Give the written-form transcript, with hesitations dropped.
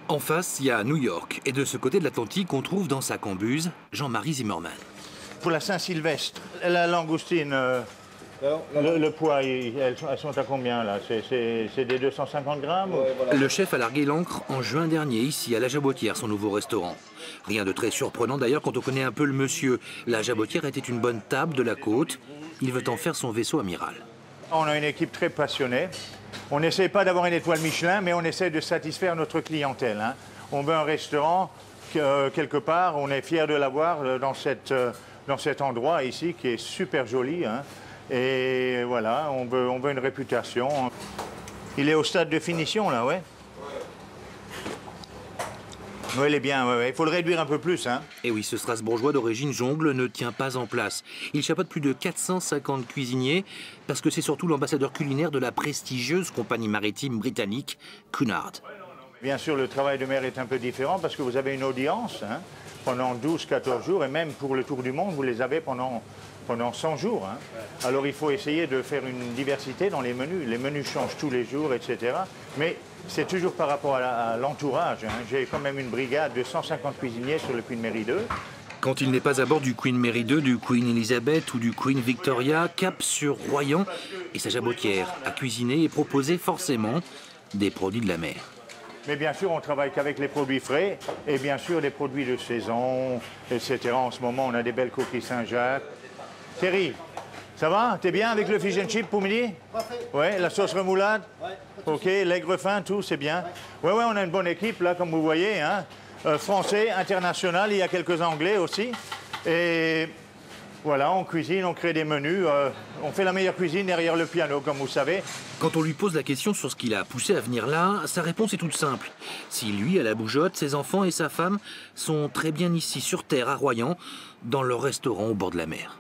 En face, il y a New York. Et de ce côté de l'Atlantique, on trouve dans sa cambuse Jean-Marie Zimmermann. Pour la Saint-Sylvestre, la langoustine, le poids, elles sont à combien là? C'est des 250 grammes Ouais, voilà. Le chef a largué l'ancre en juin dernier, ici à La Jabotière, son nouveau restaurant. Rien de très surprenant d'ailleurs quand on connaît un peu le monsieur. La Jabotière était une bonne table de la côte. Il veut en faire son vaisseau amiral. On a une équipe très passionnée. On n'essaie pas d'avoir une étoile Michelin, mais on essaie de satisfaire notre clientèle, hein. On veut un restaurant, quelque part, on est fiers de l'avoir dans cet endroit ici qui est super joli, hein. Et voilà, on veut une réputation. Il est au stade de finition, là, ouais? Oui, il est bien, ouais. Il faut le réduire un peu plus, hein. Et oui, ce Strasbourgeois d'origine jongle ne tient pas en place. Il chapeaute plus de 450 cuisiniers, parce que c'est surtout l'ambassadeur culinaire de la prestigieuse compagnie maritime britannique Cunard. Bien sûr, le travail de mer est un peu différent, parce que vous avez une audience, hein, pendant 12-14 jours, et même pour le tour du monde, vous les avez pendant 100 jours. Hein. Alors il faut essayer de faire une diversité dans les menus. Les menus changent tous les jours, etc. Mais c'est toujours par rapport à l'entourage, hein. J'ai quand même une brigade de 150 cuisiniers sur le Queen Mary 2. Quand il n'est pas à bord du Queen Mary 2, du Queen Elizabeth ou du Queen Victoria, cap sur Royan et sa Jabotière à cuisiner et proposer forcément des produits de la mer. Mais bien sûr, on travaille qu'avec les produits frais et bien sûr des produits de saison, etc. En ce moment, on a des belles coquilles Saint-Jacques. Thierry, ça va? T'es bien avec le fish and chip pour midi? Parfait. Ouais, la sauce remoulade? Ouais. Ok, l'aigre fin, tout, c'est bien. Ouais, on a une bonne équipe, là, comme vous voyez, hein. Français, international, il y a quelques Anglais aussi. Et voilà, on cuisine, on crée des menus. On fait la meilleure cuisine derrière le piano, comme vous savez. Quand on lui pose la question sur ce qui l'a poussé à venir là, sa réponse est toute simple. Si lui, à la bougeotte, ses enfants et sa femme sont très bien ici, sur terre, à Royan, dans leur restaurant au bord de la mer.